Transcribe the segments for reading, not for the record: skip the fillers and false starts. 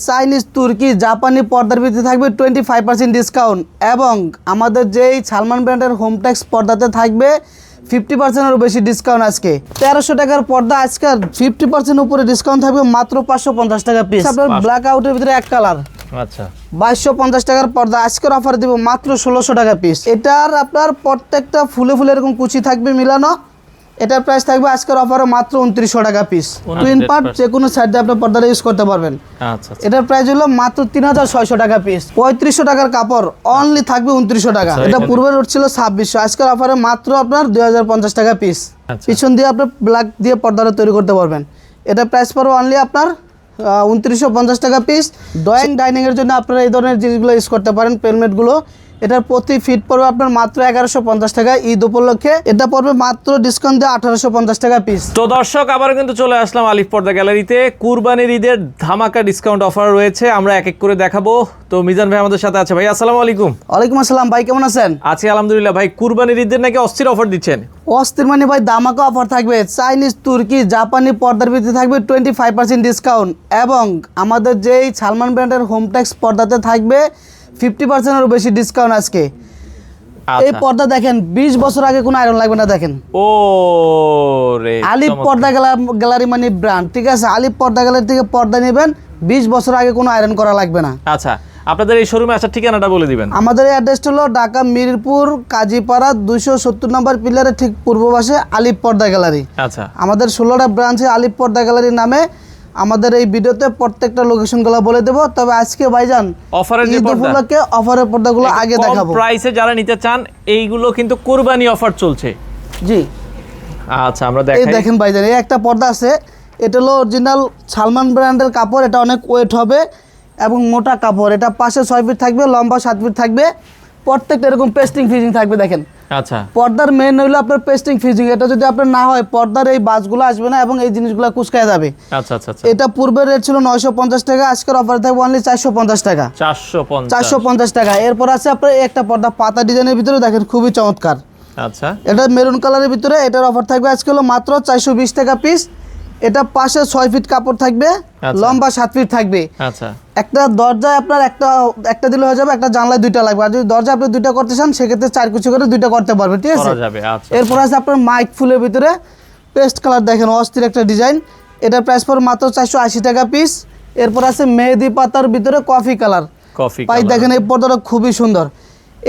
Chinese, তুর্কি, জাপানি পর্দার ভিত্তিতে থাকবে 25% ডিসকাউন্ট এবং আমাদের যেই সালমান ব্র্যান্ডের হোমটেক্স পর্দাতে থাকবে 50%-এরও বেশি ডিসকাউন্ট। আজকে 1300 টাকার পর্দা আজকে 50% উপরে ডিসকাউন্ট থাকবে মাত্র 550 টাকা পিস। আপনার ব্ল্যাক আউটের ভিতরে এক কালার, আচ্ছা 2250 টাকার পর্দা আজকের অফার দেব মাত্র 1600 টাকা পিস। এটার আপনার প্রত্যেকটা ফুলে ফুলে এরকম কুচি থাকবে মিলানো। এটার প্রাইস থাকবে আজকের অফারে মাত্র 2900 টাকা পিস। টুইন পার্ট যে কোনো সাইড দিয়ে আপনি পর্দাটা ইউজ করতে পারবেন। আচ্ছা এটার প্রাইস হলো মাত্র 3600 টাকা পিস। 3500 টাকার কাপড় অনলি থাকবে 2900 টাকা। এটা পূর্বে রেট ছিল 2600, আজকের অফারে মাত্র আপনার 2050 টাকা পিস। পিছন দিয়ে আপনি ব্ল্যাক দিয়ে পর্দাটা তৈরি করতে পারবেন। এটার প্রাইস পড়বে অনলি আপনার 2950 টাকা পিস। ড্রয়িং ডাইনিং এর জন্য আপনারা এই ধরনের জিনিসগুলো ইউজ করতে পারেন, পেনমেটগুলো। এটার প্রতি ফিট পড়বে আপনার মাত্র 1150 টাকা ঈদ উপলক্ষে। এটা পড়বে মাত্র ডিসকাউন্ট দিয়ে 1850 টাকা পিস। তো দর্শক আবার কিন্তু চলে আসলাম আলিফ পর্দা গ্যালারিতে। কুরবানির ঈদের ধামাকা ডিসকাউন্ট অফার রয়েছে, আমরা এক এক করে দেখাবো। তো মিজান ভাই আমাদের সাথে আছে। ভাই আসসালামু আলাইকুম। ওয়ালাইকুম আসসালাম ভাই, কেমন আছেন? আছি আলহামদুলিল্লাহ। ভাই কুরবানির ঈদের নাকি অস্থির অফার দিচ্ছেন? অস্থির মানে ভাই ধামাকা অফার থাকবে। চাইনিজ, তুর্কি, জাপানি পর্দার ভিত্তিতে থাকবে 25% ডিসকাউন্ট এবং আমাদের যেই সালমান ব্র্যান্ডের হোমটেক্স পর্দাতে থাকবে 50%-এরও বেশি ডিসকাউন্ট আজকে। এই পর্দা দেখেন 20 বছর আগে কোনো আয়রন লাগবে না। দেখেন ও রে, আলিফ পর্দা গ্যালারি মানে ব্র্যান্ড, ঠিক আছে? আলিফ পর্দা গ্যালারি থেকে পর্দা নেবেন, 20 বছর আগে কোনো আয়রন করা লাগবে না। আচ্ছা, আপনাদের এই শোরুমে আসার ঠিকানাটা বলে দিবেন। আমাদের অ্যাড্রেসটা হলো ঢাকা মিরপুর কাজীপাড়া 270 নম্বর পিলারের ঠিক পূর্ব পাশে আলিফ পর্দা গ্যালারি। আচ্ছা, আমাদের 16টা ব্রাঞ্চে আলিফ পর্দা গ্যালারির নামে। আমাদের এই ভিডিওতে প্রত্যেকটা লোকেশনগুলো বলে দেব। তবে আজকে ভাইজান অফারের যে পর্দা, অফারের পর্দাগুলো আগে দেখাবো। প্রাইসে যারা নিতে চান এইগুলো কিন্তু কুরবানি অফার চলছে। জি আচ্ছা, আমরা এই দেখেন ভাইজান, এই একটা পর্দা আছে। এটা হলো অরিজিনাল সালমান ব্র্যান্ডের কাপড়। এটা অনেক ওয়েট হবে এবং মোটা কাপড়। এটা পাশে 6 ফিট থাকবে, লম্বা 7 ফিট থাকবে। প্রত্যেকটা এরকম পেস্টিং ফিজিং থাকবে। দেখেন আচ্ছা, পর্দার মেন হইলো আপনার পেস্টিং ফিজিং। এটা যদি আপনার না হয় পর্দার এই বাজগুলো আসবে না এবং এই জিনিসগুলো কুচকায় যাবে। আচ্ছা আচ্ছা আচ্ছা। এটা পূর্বের রেট ছিল 950 টাকা, আজকের অফার থাকবে অনলি 450 টাকা। 450 টাকা। এরপর আছে আপনার একটা পর্দা পাতা ডিজাইনের ভিতরে, দেখেন খুবই চমৎকার। আচ্ছা, এটা মেরুন কালারের ভিতরে। এটার অফার থাকবে আজকে হলো মাত্র 420 টাকা পিস। এটা পাশে 6 ফিট কাপড় থাকবে, লম্বা 7 ফিট থাকবে। আচ্ছা, একটা দরজায় আপনার একটা দিলে হয়ে যাবে, একটা জানলায় 2টা লাগবে। আর যদি দরজা আপনি 2টা করতে চান সেক্ষেত্রে 4 কুচি করে 2টা করতে পারবেন, ঠিক আছে? এরপর আছে আপনার মাইক ফুলের ভিতরে পেস্ট কালার, দেখেন অস্থির একটা ডিজাইন। এটার প্রাইস পড়বে মাত্র 480 টাকা পিস। এরপর আছে মেহেদি পাতার ভিতরে কফি কালার। ভাই দেখেন এই পর্দাটা খুবই সুন্দর।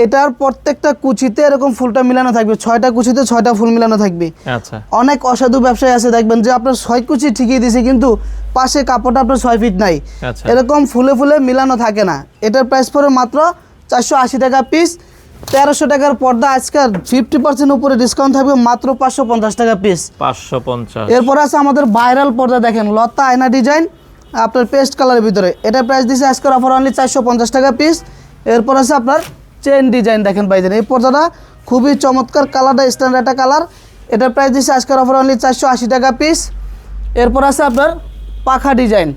এটার প্রত্যেকটা কুচিতে এরকম ফুলটা মিলানো থাকবে, 6টা কুচিতে 6টা ফুল মিলানো থাকবে। আচ্ছা, অনেক অসাধু ব্যবসায়ী আছে দেখবেন যে আপনার 6 কুচি ঠিকই দিছে কিন্তু পাশে কাপড়টা আপনার 6 ফিট নাই। এরকম ফুলে ফুলে মিলানো থাকে না। এটার প্রাইস পড়বে মাত্র 480 টাকা পিস। 1300 টাকার পর্দা আজকে 50% উপরে ডিসকাউন্ট থাকবে মাত্র 550 টাকা পিস। 550। এরপর আছে আমাদের ভাইরাল পর্দা, দেখেন লতা আয়না ডিজাইন আপনার পেস্ট কালারের ভিতরে। এটার প্রাইস দিছে আজকের অফার অনলি 450 টাকা পিস। এরপর আছে আপনার চেন ডিজাইন, দেখেন ভাইজান এই পর্দাটা খুবই চমৎকার, কালারটা স্ট্যান্ডার্ড একটা কালার। এটার প্রাইস দিচ্ছে আজকের অফার অনলি 480 টাকা পিস। এরপর আছে আপনার পাখা ডিজাইন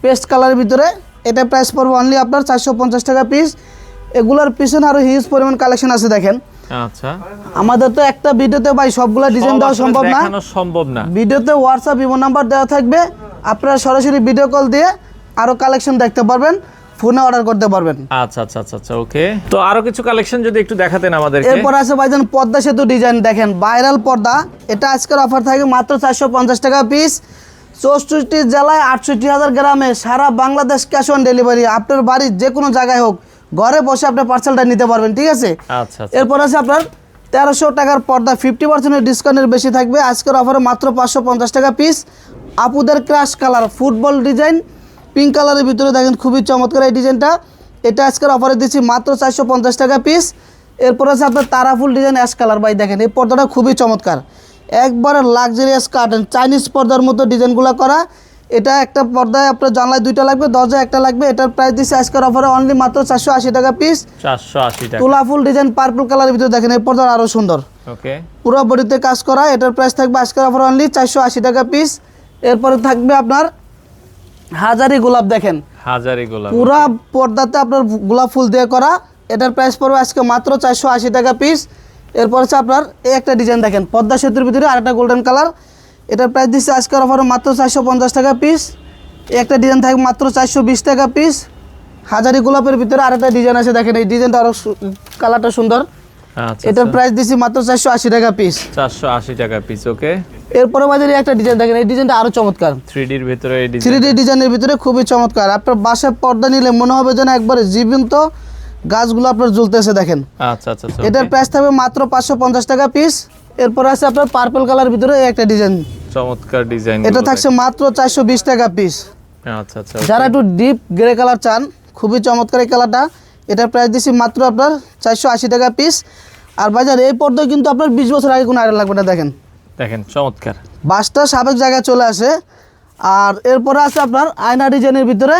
পেস্ট কালারের ভিতরে। এটার প্রাইস পড়বে অনলি আপনার 450 টাকা পিস। এগুলোর পিছনে আরও হিউজ পরিমাণ কালেকশন আছে দেখেন। আচ্ছা, আমাদের তো একটা ভিডিওতে ভাই সবগুলা ডিজাইন দেওয়া সম্ভব না। ভিডিওতে হোয়াটসঅ্যাপ ইমো নাম্বার দেওয়া থাকবে, আপনারা সরাসরি ভিডিও কল দিয়ে আরও কালেকশন দেখতে পারবেন, ফোনে অর্ডার করতে পারবেন। আচ্ছা আচ্ছা আচ্ছা আচ্ছা, ওকে। তো আরো কিছু কালেকশন যদি একটু দেখাতেন আমাদেরকে। এরপর আছে ভাইজান পদ্মা সেতু ডিজাইন, দেখেন ভাইরাল পর্দা। এটা আজকের অফার থাকে মাত্র 450 টাকা পিস। 64 জেলায় 68,000 গ্রামে সারা বাংলাদেশ ক্যাশ অন ডেলিভারি। আপনার বাড়ির যে কোনো জায়গায় হোক, ঘরে বসে আপনি পার্সেলটা নিতে পারবেন, ঠিক আছে? আচ্ছা, এরপর আছে আপনার 1300 টাকার পর্দা 50% ডিসকাউন্টের বেশি থাকবে। আজকের অফারে মাত্র 550 টাকা পিস। আপুদের crush colour football design pink কালারের ভিতরে, দেখেন খুবই চমৎকার এই ডিজাইনটা। এটা আজকের অফারে দিচ্ছি মাত্র 450 টাকা পিস। এরপর আছে আপনার তারাফুল ডিজাইন অ্যাশ কালার। ভাই দেখেন এই পর্দাটা খুবই চমৎকার, একবারে লাক্সারিয়াস কার্টেন চাইনিজ পর্দার মতো ডিজাইনগুলো করা। এটা একটা পর্দায় আপনার জানলায় 2টা লাগবে, দরজায় একটা লাগবে। এটার প্রাইস দিচ্ছে আজকের অফারে অনলি মাত্র 480 টাকা পিস। 480 টাকা। তুলা ফুল ডিজাইন পার্পল কালারের ভিতরে, দেখেন এই পর্দাটা আরও সুন্দর, ওকে, পুরো পুরো বডিতে কাজ করা। এটার প্রাইস থাকবে আজকের অফারে অনলি 480 টাকা পিস। এরপরে থাকবে আপনার হাজারি গোলাপ, দেখেন হাজারি গোলাপ পুরা পর্দাতে আপনার গোলাপ ফুল দিয়ে করা। এটার প্রাইস পড়বে আজকে মাত্র 480 টাকা পিস। এরপর হচ্ছে আপনার এই একটা ডিজাইন, দেখেন পদ্মা সেতুর ভিতরে আরেকটা গোল্ডেন কালার। এটার প্রাইস দিচ্ছে আজকের অফারে মাত্র 450 টাকা পিস। একটা ডিজাইন থাকবে মাত্র 420 টাকা পিস। হাজারি গোলাপের ভিতরে আরেকটা ডিজাইন আছে, দেখেন এই ডিজাইনটা আরো কালারটা সুন্দর। আচ্ছা, এটার প্রাইস দিছি মাত্র 480 টাকা পিস। 480 টাকা পিস। ওকে, এরপরে বাজারে একটা ডিজাইন দেখেন, এই ডিজাইনটা আরো চমৎকার। 3D এর ভিতরে এই ডিজাইন, 3D ডিজাইনের ভিতরে খুবই চমৎকার। আপনার বাসায় পর্দা নিলে মনে হবে যেন একবারে জীবন্ত গাছগুলো আপনার ঝুলতেছে, দেখেন। আচ্ছা আচ্ছা আচ্ছা, এটার প্রাইস থাকবে মাত্র 550 টাকা পিস। এরপর আছে আপনার পার্পল কালার ভিতরে একটা ডিজাইন, চমৎকার ডিজাইন। এটা থাকছে মাত্র 420 টাকা পিস। আচ্ছা আচ্ছা, যারা একটু ডিপ গ্রে কালার চান, খুবই চমৎকার এই কালারটা। এটার প্রাইস দিচ্ছি মাত্র আপনার 480 টাকা পিস। আর বাজার এই পর্দায় কিন্তু আপনার 20 বছর আগে কোনো আয়রন লাগবে না, দেখেন দেখেন চমৎকার। বাসটা সাবেক জায়গায় চলে আসে। আর এরপরে আছে আপনার আয়না ডিজাইনের ভিতরে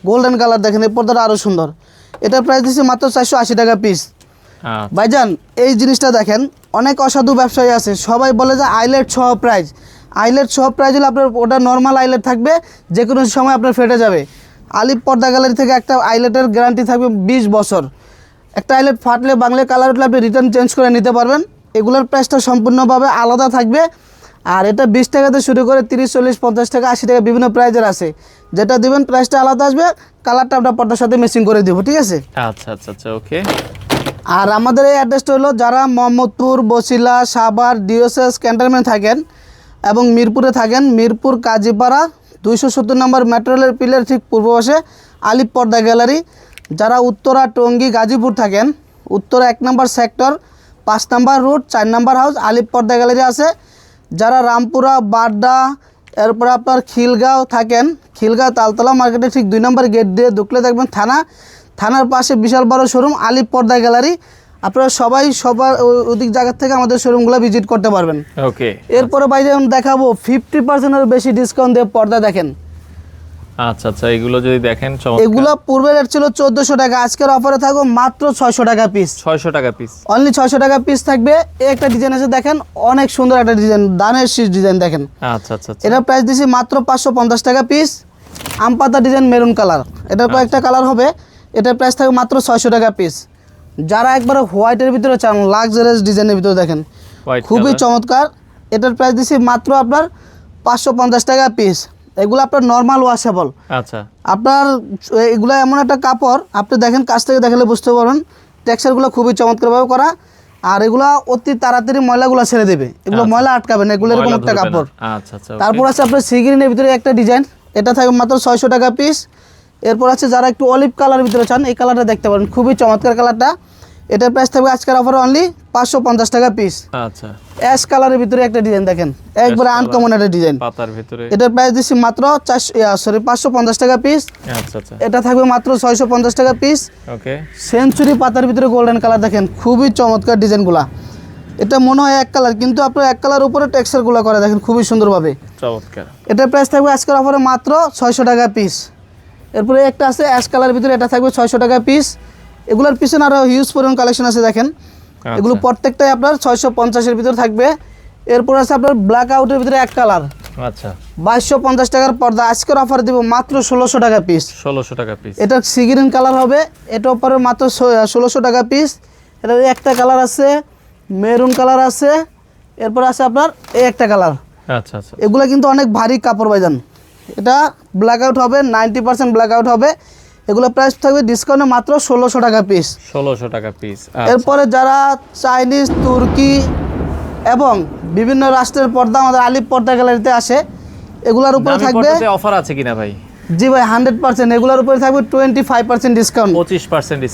গোল্ডেন কালার, দেখেন এই পর্দাটা আরও সুন্দর। এটার প্রাইস দিচ্ছি মাত্র 480 টাকা পিস। ভাইজান এই জিনিসটা দেখেন, অনেক অসাধু ব্যবসায়ী আছে, সবাই বলে যে আইলেট সহ প্রাইস। আইলেট সহ প্রাইস হলে আপনার ওটা নর্মাল আইলেট থাকবে, যে কোনো সময় আপনার ফেটে যাবে। আলিফ পর্দা গ্যালারি থেকে একটা আইলেটের গ্যারান্টি থাকবে 20 বছর। একটা আইলেট ফাটলে বাংলা কালার উঠলে আপনি রিটার্ন চেঞ্জ করে নিতে পারবেন। এগুলোর প্রাইসটা সম্পূর্ণভাবে আলাদা থাকবে। আর এটা 20 টাকাতে শুরু করে 30, 40, 50 টাকা, 80 টাকা বিভিন্ন প্রাইজের আছে। যেটা দিবেন প্রাইসটা আলাদা আসবে, কালারটা আমরা পর্দার সাথে ম্যাচিং করে দেবো, ঠিক আছে। আচ্ছা আচ্ছা আচ্ছা, ওকে। আর আমাদের এই অ্যাড্রেসটা হলো, যারা মোহাম্মদপুর, বছিলা, সাভার, ডিওসএস ক্যান্টনমেন্ট থাকেন এবং মিরপুরে থাকেন, মিরপুর কাজীপাড়া 270 নম্বর মেট্রো রেলের পিলার ঠিক পূর্ব পাশে আলিফ পর্দা গ্যালারি। যারা উত্তরা, টঙ্গী, গাজীপুর থাকেন, উত্তরা 1 নম্বর সেক্টর, 5 নম্বর রুট, 4 নম্বর হাউস, আলিফ পর্দা গ্যালারি আছে। যারা রামপুরা, বাড্ডা, এরপরে আপনার খিলগাঁও থাকেন, খিলগাঁও তালতলা মার্কেটে ঠিক 2 নম্বর গেট দিয়ে ঢুকলে দেখবেন থানার পাশে বিশাল বড় শোরুম আলিফ পর্দা গ্যালারি। আপনারা সবার ওদিক জায়গা থেকে আমাদের শোরুমগুলো ভিজিট করতে পারবেন। ওকে, এরপরে ভাই যেমন দেখাবো 50%-এর বেশি ডিসকাউন্ট দিয়ে পর্দা, দেখেন। আচ্ছা আচ্ছা, এগুলো যদি দেখেন এগুলো পূর্বে রেট ছিল 1400 টাকা, আজকের অফারে থাকবে মাত্র 600 টাকা পিস। 600 টাকা পিস, অনলি 600 টাকা পিস থাকবে। একটা ডিজাইন আছে, দেখেন অনেক সুন্দর একটা ডিজাইন, দানের শীষ ডিজাইন, দেখেন। আচ্ছা আচ্ছা আচ্ছা, এটার প্রাইস দিছি মাত্র 550 টাকা পিস। আমপাতা ডিজাইন মেরুন কালার, এটার কয়েকটা কালার হবে। এটার প্রাইস থাকবে মাত্র 600 টাকা পিস। যারা একবারে হোয়াইটের ভিতরে চান, লাক্সারিয়াস ডিজাইনের ভিতরে, দেখেন খুবই চমৎকার। এটার প্রাইস দিছি মাত্র আপনার 550 টাকা পিস। এগুলো আপনার নর্মাল ওয়াশেবল। আচ্ছা, আপনার এগুলো এমন একটা কাপড়, আপনি দেখেন কাছ থেকে দেখালে বুঝতে পারবেন, টেক্সচারগুলো খুবই চমৎকারভাবে করা। আর এগুলো অতি তাড়াতাড়ি ময়লাগুলো ছেড়ে দেবে, এগুলো ময়লা আটকাবে না, এগুলো এরকম একটা কাপড়। আচ্ছা আচ্ছা, তারপর আছে আপনার সি গ্রিনের ভিতরে একটা ডিজাইন, এটা থাকবে মাত্র 600 টাকা পিস। এরপর আছে যারা একটু অলিভ কালার ভিতরে চান, এই কালারটা দেখতে পারেন, খুবই চমৎকার কালারটা। এটার প্রাইস থাকবে আজকের অফারে অনলি 550 টাকা পিস। আচ্ছা, অ্যাশ কালারের ভিতরে একটা ডিজাইন, দেখেন একবারে আনকমন একটা ডিজাইন, পাতার ভিতরে। এটার প্রাইস দিচ্ছি মাত্র 550 টাকা পিস। আচ্ছা আচ্ছা, এটা থাকবে মাত্র 650 টাকা পিস। ওকে, সেঞ্চুরি পাতার ভিতরে গোল্ডেন কালার, দেখেন খুবই চমৎকার ডিজাইনগুলা। এটা মনে হয় এক কালার, কিন্তু আপনার এক কালার উপরে টেক্সচারগুলো করে, দেখেন খুবই সুন্দরভাবে। চমৎকার। এটার প্রাইস থাকবে আজকের অফারে মাত্র 600 টাকা পিস। এরপরে একটা আছে অ্যাশ কালার ভিতরে, এটা থাকবে 600 টাকা পিস। এগুলোর পিছনে আরও হিউজ পরিমাণ কালেকশন আছে, দেখেন এগুলো প্রত্যেকটাই আপনার 650-এর ভিতরে থাকবে। এরপর আছে আপনার ব্ল্যাক আউটের ভিতরে এক কালার, আচ্ছা, 2250 টাকার পর্দা। আজকের অফার দিব মাত্র 1600 টাকা পিস। 1600 টাকা পিস। এটা সি গ্রিন কালার হবে, এটা পরে মাত্র 1600 টাকা পিস। এটার একটা কালার আছে, মেরুন কালার আছে, এরপর আছে আপনার এই একটা কালার। আচ্ছা আচ্ছা, এগুলো কিন্তু অনেক ভারী কাপড় ভাইজান। এটা ব্ল্যাক আউট হবে, 90% ব্ল্যাক আউট হবে। এগুলো প্রাইস থাকবে ডিসকাউন্টে মাত্র 1600 টাকা পিস। 1600 টাকা পিস। এরপরে যারা চাইনিজ, তুর্কি এবং বিভিন্ন রাষ্ট্রের পর্দা আমাদের আলিফ পর্দা গ্যালারিতে আসে, এগুলোর উপরে থাকবে অফার আছে কিনা ভাই? জি ভাই, 100%। এগুলোর উপরে থাকবে 25% ডিসকাউন্ট,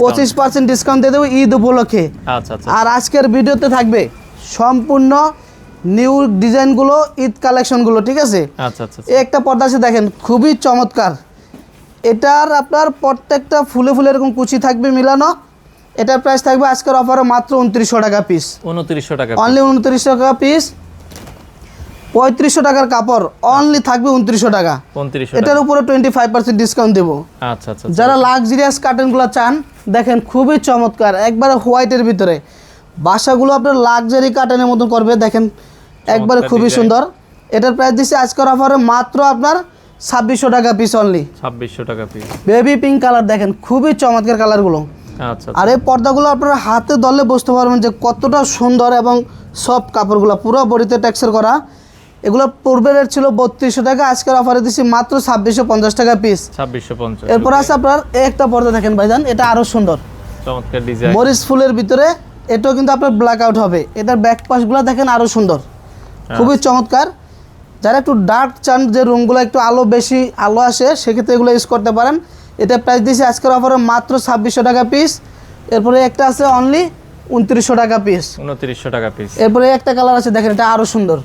25% ডিসকাউন্ট দিয়ে দেবো ঈদ উপলক্ষে। আচ্ছা আচ্ছা, আর আজকের ভিডিওতে থাকবে সম্পূর্ণ নিউ ডিজাইনগুলো, ঈদ কালেকশনগুলো, ঠিক আছে। আচ্ছা আচ্ছা, এই একটা পর্দা আছে, দেখেন খুবই চমৎকার। এটার আপনার প্রত্যেকটা ফুলে ফুলে এরকম কুচি থাকবে মিলানো। এটার প্রাইস থাকবে আজকের অফারে মাত্র 2900 টাকা পিস। 2900 টাকা, অনলি 2900 টাকা পিস। 3500 টাকার কাপড় অনলি থাকবে 2900 টাকা। 2900 এটার উপরে 25% ডিসকাউন্ট দেবো। আচ্ছা আচ্ছা, যারা লাক্সারিয়াস কার্টেনগুলো চান, দেখেন খুবই চমৎকার, একবারে হোয়াইটের ভিতরে বাসাগুলো আপনার লাক্সারি কার্টেনের মতন করবে, দেখেন একবারে খুবই সুন্দর। এটার প্রাইস দিচ্ছে আজকের অফারে মাত্র আপনার 2600 টাকা পিস অনলি। 2600 টাকা পিস। বেবি পিঙ্ক কালার, দেখেন খুবই চমৎকার কালারগুলো। আচ্ছা, আর এই পর্দাগুলো আপনারা হাতে ধরলে বুঝতে পারবেন যে কতটা সুন্দর এবং সফট কাপড়গুলো, পুরো বডিতে টেক্সচার করা। এগুলো পূর্বে রেট ছিল 3200 টাকা, আজকের অফারে দিচ্ছি মাত্র 2650 টাকা পিস। 2650। এরপর আছে আপনার এই একটা পর্দা দেখেন ভাইজান, এটা আরো সুন্দর চমৎকার ডিজাইন। মরিচ ফুলের ভিতরে, এটাও কিন্তু আপনার ব্ল্যাক আউট হবে। এটার ব্যাক পাশগুলো দেখেন আরো সুন্দর, খুবই চমৎকার। যারা একটু ডার্ক চান, যে রুমগুলো একটু আলো বেশি আলো আসে, সেক্ষেত্রে এগুলো ইউজ করতে পারেন। এটা প্রাইস দিয়েছি আজকের অফারে মাত্র 2600 টাকা পিস। এরপরে একটা আছে অনলি 2900 টাকা পিস। 2900 টাকা পিস। এরপরে একটা কালার আছে দেখেন, এটা আরো সুন্দর।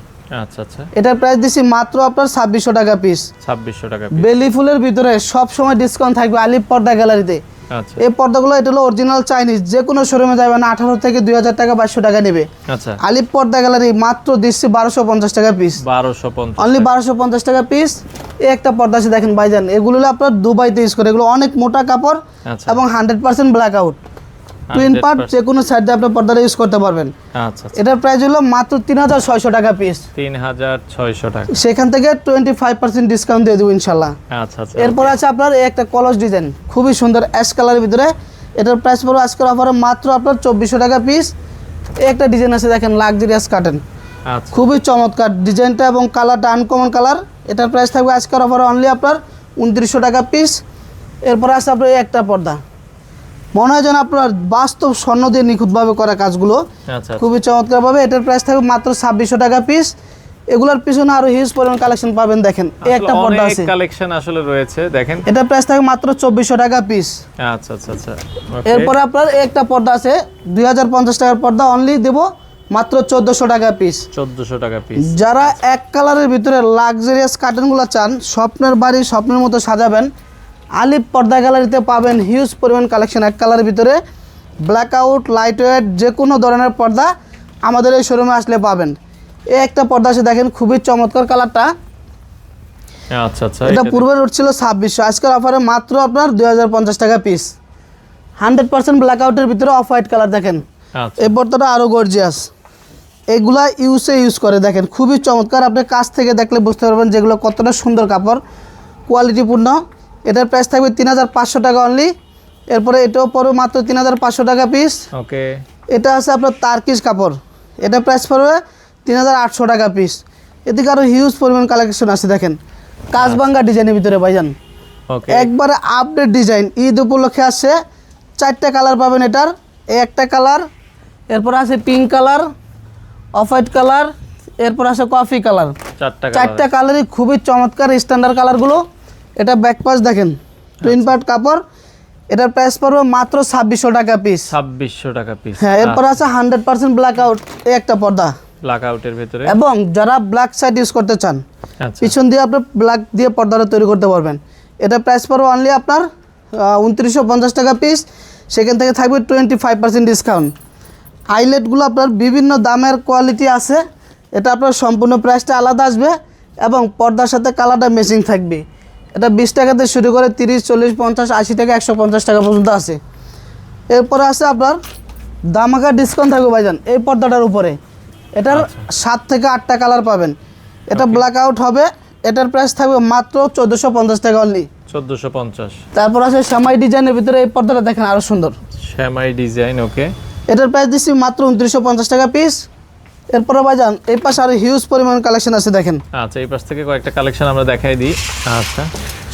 আচ্ছা আচ্ছা, এটার প্রাইস দিচ্ছি মাত্র আপনার 2600 টাকা পিস। 2600 টাকা পিস। বেলি ফুলের ভিতরে সব সময় ডিসকাউন্ট থাকবে আলিফ পর্দা গ্যালারিতে। আচ্ছা এই পর্দাগুলো এটা হলো অরিজিনাল চাইনিজ, যে কোনো শোরুমে যাবে না 18 থেকে 2000 টাকা 2200 টাকা নেবে। আচ্ছা, আলিফ পর্দা গ্যালারি মাত্র দিচ্ছি 1250 টাকা পিস। 1250 অনলি 1250 টাকা পিস। এই একটা পর্দা আছে দেখেন ভাইজান, এগুলো হলো আপনার দুবাইতে ইউজ করে, এগুলো অনেক মোটা কাপড় আচ্ছা এবং 100% ব্ল্যাক আউট, টুইন পার্ট, যে কোনো সাইডে আপনি পর্দাটা ইউজ করতে পারবেন। আচ্ছা আচ্ছা, এটার প্রাইস হলো মাত্র 3600 টাকা পিস। 3600 টাকা। সেখান থেকে 25% ডিসকাউন্ট দিয়ে দেবো ইনশাল্লাহ। আচ্ছা আচ্ছা, এরপর আছে আপনার এই একটা কলস ডিজাইন, খুবই সুন্দর অ্যাশ কালারের ভিতরে। এটার প্রাইস পড়বে আজকের অফারে মাত্র আপনার 2400 টাকা পিস। এই একটা ডিজাইন আছে দেখেন, লাক্সারিয়াস কাটেন, আচ্ছা খুবই চমৎকার ডিজাইনটা এবং কালারটা আনকমন কালার। এটার প্রাইস থাকবে আজকের অফারে অনলি আপনার 2900 টাকা পিস। এরপর আছে আপনার এই একটা পর্দা, মনে হয় যেন আপনার বাস্তব স্বর্ণ দিয়ে নিখুঁতভাবে করা কাজগুলো, আচ্ছা, খুবই চমৎকারভাবে। এটার প্রাইস থাকবে মাত্র 2600 টাকা পিস। এগুলোর পিছনে আরো হিউজ পরিমাণ কালেকশন পাবেন দেখেন। এই একটা পর্দা আছে, কালেকশন আসলে রয়েছে দেখেন। এটার প্রাইস থাকবে মাত্র 2400 টাকা পিস। আচ্ছা আচ্ছা আচ্ছা, এরপরে আপনার এই একটা পর্দা আছে 2050 টাকার পর্দা, অনলি দেব মাত্র 1400 টাকা পিস। 1400 টাকা পিস। যারা এক কালারের ভিতরে লাক্সারিয়াস কার্টেনগুলো চান, স্বপ্নের বাড়ি স্বপ্নের মতো সাজাবেন, আলিফ পর্দা গ্যালারিতে পাবেন হিউজ পরিমাণ কালেকশন। এক কালারের ভিতরে ব্ল্যাক আউট, লাইট ওয়েট, যে কোনো ধরনের পর্দা আমাদের এই শোরুমে আসলে পাবেন। এই একটা পর্দা আছে দেখেন, খুবই চমৎকার কালারটা। আচ্ছা আচ্ছা, এটা পূর্বে রোড ছিল 2600, আজকের অফারে মাত্র আপনার 2050 টাকা পিস। 100% ব্ল্যাক আউটের ভিতরে অফ হোয়াইট কালার দেখেন। আচ্ছা এই পর্দাটা আরও গর্জিয়াস, এগুলা ইউজ করে দেখেন, খুবই চমৎকার। আপনি কাছ থেকে দেখলে বুঝতে পারবেন যেগুলো কতটা সুন্দর কাপড়, কোয়ালিটিপূর্ণ। এটার প্রাইস থাকবে 3500 টাকা অনলি। এরপরে এটাও পড়বে মাত্র 3500 টাকা পিস। ওকে, এটা আছে আপনার তার্কিশ কাপড়, এটা প্রাইস পড়বে 3800 টাকা পিস। এদিকে আরও হিউজ পরিমাণ কালেকশন আছে দেখেন, কাজবাঙ্গা ডিজাইনের ভিতরে ভাইজান, ওকে, একবারে আপডেট ডিজাইন। ঈদ উপলক্ষে আসছে, 4টা কালার পাবেন এটার। এই একটা কালার, এরপর আছে pink colour, off white colour, এরপর আছে কফি কালার। 4টা কালারই খুবই চমৎকার স্ট্যান্ডার্ড কালারগুলো। এটা ব্যাক পাশ দেখেন, টুইন পার্ট কাপড়। এটার প্রাইস পড়বে মাত্র 2600 টাকা পিস। 2600 টাকা পিস। হ্যাঁ, এরপর আছে 100% ব্ল্যাক আউট, এই একটা পর্দা, ব্ল্যাক আউটের ভিতরে। এবং যারা ব্ল্যাক সাইড ইউজ করতে চান, আচ্ছা, পিছন দিয়ে আপনি ব্ল্যাক দিয়ে পর্দাটা তৈরি করতে পারবেন। এটা প্রাইস পড়বে অনলি আপনার 2950 টাকা পিস। সেখান থেকে থাকবে 25% ডিসকাউন্ট। আইলেটগুলো আপনার বিভিন্ন দামের কোয়ালিটি আছে, এটা আপনার সম্পূর্ণ প্রাইসটা আলাদা আসবে এবং পর্দার সাথে কালারটা ম্যাচিং থাকবে। এটা 20 টাকা থেকে শুরু করে 30, 40, 50, 80 টাকা, 150 টাকা পর্যন্ত আছে। এরপরে আছে আপনার দামাকা ডিসকাউন্ট থাকবে ভাইজান এই পর্দাটার উপরে। এটার 7 থেকে 8টা কালার পাবেন। এটা ব্ল্যাক আউট হবে, এটার প্রাইস থাকবে মাত্র 1450 টাকা অনলি। 1450। তারপর আছে শ্যামাই ডিজাইনের ভিতরে এই পর্দাটা দেখেন, আরও সুন্দর শ্যামাই ডিজাইন, ওকে। এটার প্রাইস দিচ্ছি মাত্র 2950 টাকা পিস। এরপরে ভাইজান এই পাশে আরও হিউজ পরিমাণ কালেকশন আছে দেখেন। আচ্ছা, এই পাশ থেকে কয়েকটা কালেকশন আমরা দেখাই দিই। আচ্ছা,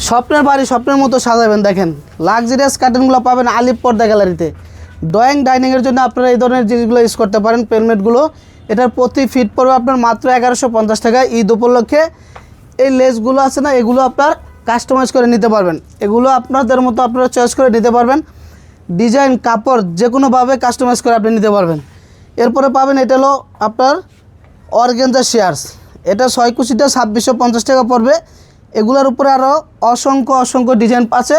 স্বপ্নের বাড়ি স্বপ্নের মতো সাজাবেন দেখেন, লাক্সারিয়াস কার্টেনগুলো পাবেন আলিফ পর্দা গ্যালারিতে। ড্রয়িং ডাইনিংয়ের জন্য আপনারা এই ধরনের জিনিসগুলো ইউজ করতে পারেন, পেনমেটগুলো। এটার প্রতি ফিট পড়বে আপনার মাত্র 1150 টাকা। ঈদ উপলক্ষে এই লেসগুলো আছে না, এগুলো আপনার কাস্টমাইজ করে নিতে পারবেন। এগুলো আপনাদের মতো আপনারা চয়েস করে নিতে পারবেন। ডিজাইন, কাপড় যে কোনোভাবে কাস্টমাইজ করে আপনি নিতে পারবেন। এরপরে পাবেন এটা হলো আপনার অর্গানজা শেয়ার্স, এটা 6 কুচিটা 2650 টাকা পড়বে। এগুলোর উপরে আরও অসংখ্য ডিজাইন আছে,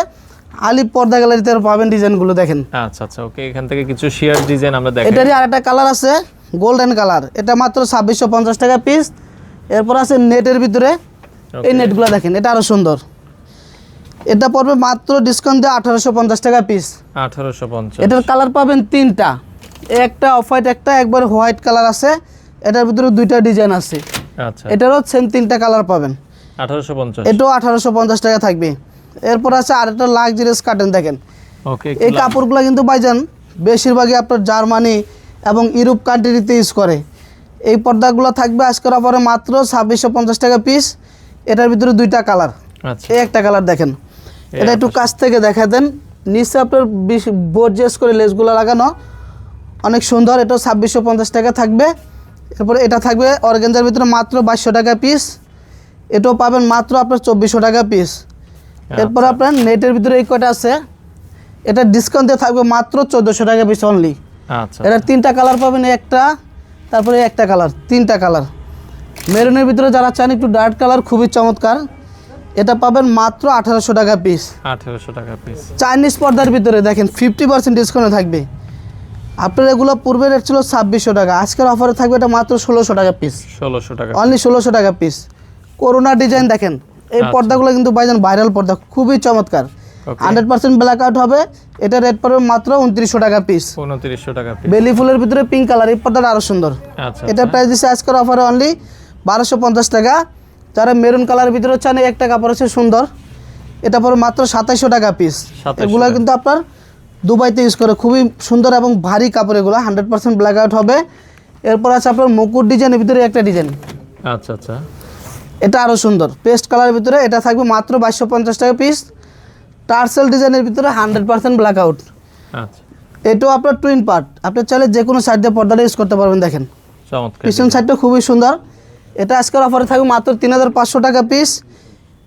আলিফ পর্দা গ্যালারিতে পাবেন ডিজাইনগুলো দেখেন। আচ্ছা আচ্ছা, ওকে। এখান থেকে কিছু শেয়ার ডিজাইন আমরা দেখাই। এটারই আরেকটা কালার আছে গোল্ডেন কালার, এটা মাত্র 2650 টাকা পিস। এরপর আছে নেটের ভিতরে, এই নেটগুলো দেখেন, এটা আরও সুন্দর। এটা পড়বে মাত্র ডিসকাউন্ট দিয়ে 1850 টাকা পিস। 1850। এটার কালার পাবেন 3টা, একটা অফ হোয়াইট, একটা একবার হোয়াইট কালার আছে। এটার ভিতরে 2টা ডিজাইন আছে। আচ্ছা, এটারও সেম 3টা কালার পাবেন। 1850। এটাও 1850 টাকা থাকবে। এরপর আছে আরেকটা লাক্সারিয়াস কার্টেন দেখেন। ওকে, এই কাপড়গুলো কিন্তু ভাইজান বেশিরভাগই আপনার জার্মানি এবং ইউরোপ কান্ট্রিতে ইউজ করে। এই পর্দাগুলো থাকবে আজকের অফারে মাত্র 2650 টাকা পিস। এটার ভিতরে দুইটা কালার। আচ্ছা, এই একটা কালার দেখেন, এটা একটু কাছ থেকে দেখা দেন। নিচে আপনার বর্জিয়াস করে লেসগুলো লাগানো, অনেক সুন্দর। এটাও 2650 টাকা থাকবে। এরপরে এটা থাকবে অর্গানজার ভিতরে মাত্র 2200 টাকা পিস। এটাও পাবেন মাত্র আপনার 2400 টাকা পিস। এরপর আপনার নেটের ভিতরে এই কয়টা আছে, এটা ডিসকাউন্ট দিয়ে থাকবে মাত্র 1400 টাকা পিস অনলি। আচ্ছা, এটা তিনটা কালার পাবেন, একটা তারপরে একটা কালার, তিনটা কালার। মেরুনের ভিতরে যারা চান একটু ডার্ক কালার, খুবই চমৎকার, এটা পাবেন মাত্র 1800 টাকা পিস। 1800 টাকা পিস। চাইনিজ পর্দার ভিতরে দেখেন 50% ডিসকাউন্টে থাকবে। আপনার এগুলো পূর্বে রেট ছিল 2600 টাকা, আজকের অফারে থাকবে এটা মাত্র 1600 টাকা পিস। 1600 টাকা। অনলি 1600 টাকা পিস। করোনা ডিজাইন দেখেন, এই পর্দাগুলো কিন্তু ভাইজান ভাইরাল পর্দা, খুবই চমৎকার। 100% ব্ল্যাক আউট হবে। এটা রেট পড়বে মাত্র 2900 টাকা পিস। 2900 টাকা পিস। বেলি ফুলের ভিতরে পিঙ্ক কালার, এই পর্দাটা আরও সুন্দর। আচ্ছা, এটা প্রাইস দিচ্ছে আজকের অফারে অনলি 1250 টাকা। যারা মেরুন কালারের ভিতরে চান, এই একটা কাপড় আছে সুন্দর, এটা পড়বে মাত্র 2700 টাকা পিস। 2700 এগুলো কিন্তু আপনার দুবাইতে ইউজ করে, খুবই সুন্দর এবং ভারী কাপড় এগুলো, 100% ব্ল্যাক আউট হবে। এরপর আছে আপনার মুকুট ডিজাইনের ভিতরে একটা ডিজাইন, আচ্ছা আচ্ছা, এটা আরও সুন্দর পেস্ট কালারের ভিতরে, এটা থাকবে মাত্র 2250 টাকা পিস। টার্সেল ডিজাইনের ভিতরে 100% ব্ল্যাক আউট। আচ্ছা, এটাও আপনার টুইন পার্ট, আপনি চাইলে যে কোনো সাইড দিয়ে পর্দাটা ইউজ করতে পারবেন। দেখেন চমৎকার। পিছন সাইডটা খুবই সুন্দর। এটা আজকের অফারে থাকবে মাত্র 3500 টাকা পিস।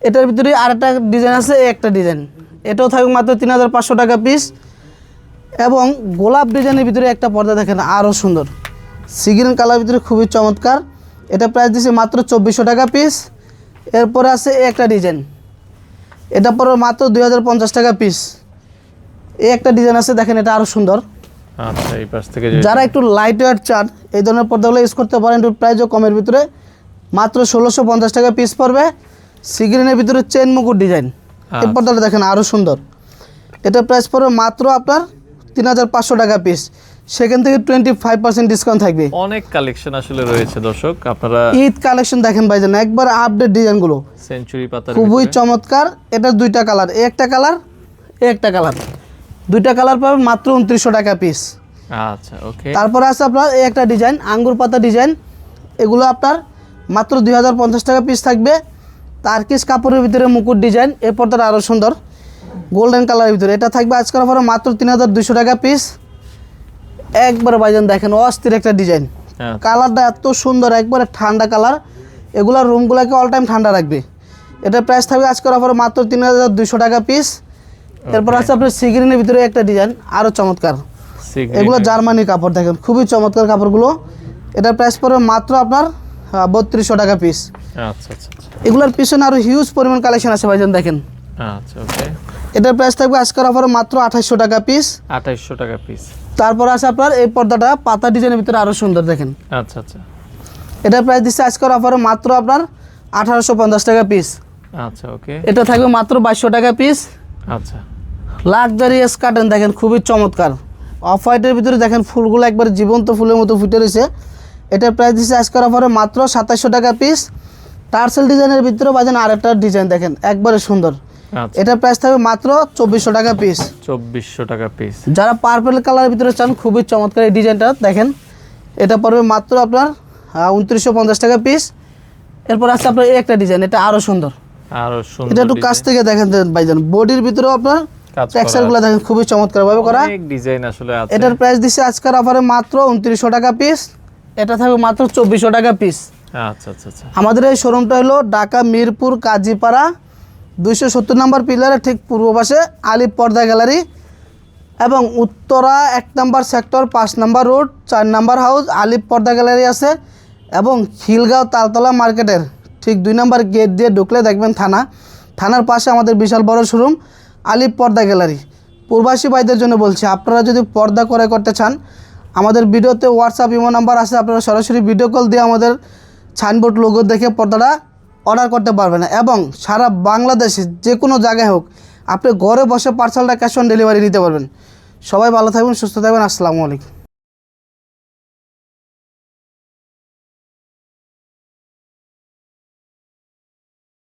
এটার ভিতরে আরেকটা ডিজাইন আছে, একটা ডিজাইন, এটাও থাকবে মাত্র 3500 টাকা পিস। এবং গোলাপ ডিজাইনের ভিতরে একটা পর্দা দেখেন, আরও সুন্দর সিগ্রিন কালার ভিতরে, খুবই চমৎকার। এটা প্রাইস দিচ্ছে মাত্র 2400 টাকা পিস। এরপরে আছে একটা ডিজাইন, এটা পড়বে মাত্র 2050 টাকা পিস। এই একটা ডিজাইন আছে দেখেন, এটা আরও সুন্দর। আচ্ছা, এই পাশ থেকে যারা একটু লাইট ওয়েট চান, এই ধরনের পর্দাগুলো ইউজ করতে পারেন, একটু প্রাইসও কমের ভিতরে, মাত্র 1650 টাকা পিস পড়বে। সিগ্রিনের ভিতরে চেন মুকুট ডিজাইন, এই পর্দাটা দেখেন আরও সুন্দর। এটা প্রাইস পড়বে মাত্র আপনার 3500 টাকা পিস। সেখান থেকে 25% ডিসকাউন্ট থাকবে। অনেক কালেকশন আসলে রয়েছে দর্শক, আপনারা ঈদ কালেকশন দেখেন ভাইজান, একবার আপডেট ডিজাইনগুলো, সেঞ্চুরি পাতার খুবই চমৎকার। এটার দুইটা কালার, একটা কালার, একটা কালার, দুইটা কালার পাবেন মাত্র 2900 টাকা পিস। আচ্ছা, ওকে। তারপরে আছে আপনার এই একটা ডিজাইন, আঙ্গুর পাতা ডিজাইন, এগুলো আপনার মাত্র 2050 টাকা পিস থাকবে। তারকিস কাপড়ের ভিতরে মুকুট ডিজাইন, এই পর্দাটা আরও সুন্দর, গোল্ডেন কালারের ভিতরে, এটা থাকবে আজকের অফারে মাত্র 3200 টাকা পিস। একবার ভাইজান দেখেন অস্থির একটা ডিজাইন, কালারটা এত সুন্দর, একবারে ঠান্ডা কালার, এগুলো রুমগুলোকে অল টাইম ঠান্ডা রাখবে। এটার প্রাইস থাকবে আজকের অফারে মাত্র 3200 টাকা পিস। এরপর আছে আপনার সিগ্রিনের ভিতরে একটা ডিজাইন, আরও চমৎকার, এগুলো জার্মানি কাপড় দেখেন, খুবই চমৎকার কাপড়গুলো। এটার প্রাইস পড়বে মাত্র আপনার 3200 টাকা পিস। আচ্ছা আচ্ছা, এগুলোর পিছনে আরও হিউজ পরিমাণ কালেকশন আছে ভাইজান দেখেন। আচ্ছা, ওকে। এটার প্রাইস থাকবে আজকের অফারে মাত্র 2800 টাকা পিস। 2800 টাকা পিস। তারপর আছে আপনার এই পর্দাটা পাতা ডিজাইনের ভিতরে আরও সুন্দর দেখেন। আচ্ছা আচ্ছা, এটার প্রাইস দিচ্ছে আজকের অফারে মাত্র আপনার 1850 টাকা পিস। আচ্ছা, ওকে। এটা থাকবে মাত্র 2200 টাকা পিস। আচ্ছা, লাক্সারিয়াস কার্টেন দেখেন, খুবই চমৎকার। অফ হোয়াইটের ভিতরে দেখেন ফুলগুলো একবার জীবন্ত ফুলের মতো ফুটে রয়েছে। এটার প্রাইস দিচ্ছে আজকের অফারে মাত্র 2700 টাকা পিস। টার্সেল ডিজাইনের ভিতরে বাজেন আরেকটা ডিজাইন দেখেন, একবারে সুন্দর। আচ্ছা, এটার প্রাইস থাকবে মাত্র 2400 টাকা পিস। 2400 টাকা পিস। যারা পার্পল কালারের ভিতরে চান, খুবই চমৎকার এই ডিজাইনটা দেখেন, এটা পড়বে মাত্র আপনার 2950 টাকা পিস। এরপর আছে আপনার এই একটা ডিজাইন, এটা আরও সুন্দর, আরো সুন্দর। এটা একটু কাছ থেকে দেখেন ভাইজান, বডির ভিতরেও আপনার টেক্সচারগুলো দেখেন, খুবই চমৎকারভাবে করা। অনেক ডিজাইন আসলে আছে। এটার প্রাইস দিচ্ছে আজকের অফারে মাত্র 2900 টাকা পিস। এটা থাকবে মাত্র 2400 টাকা পিস। আচ্ছা আচ্ছা আচ্ছা, আমাদের এই শোরুমটা হলো ঢাকা মিরপুর কাজীপাড়া 270 নম্বর পিলারের ঠিক পূর্ব পাশে আলিফ পর্দা গ্যালারি, এবং উত্তরা 1 নম্বর সেক্টর 5 নম্বর রোড 4 নম্বর হাউস আলিফ পর্দা গ্যালারি আছে। এবং খিলগাঁও তালতলা মার্কেটের ঠিক 2 নম্বর গেট দিয়ে ঢুকলে দেখবেন থানা, থানার পাশে আমাদের বিশাল বড় শোরুম আলিফ পর্দা গ্যালারি। প্রবাসী ভাইদের জন্য বলছি, আপনারা যদি পর্দা ক্রয় করতে চান, আমাদের ভিডিওতে হোয়াটসঅ্যাপ ইমো নাম্বার আছে, আপনারা সরাসরি ভিডিও কল দিয়ে আমাদের সাইনবোর্ড লোগো দেখে পর্দাটা অর্ডার করতে পারবেন। এবং সারা বাংলাদেশে যে কোনো জায়গায় হোক, আপনি ঘরে বসে পার্সেলটা ক্যাশ অন ডেলিভারি নিতে পারবেন। সবাই ভালো থাকবেন, সুস্থ থাকবেন, আসসালামু আলাইকুম।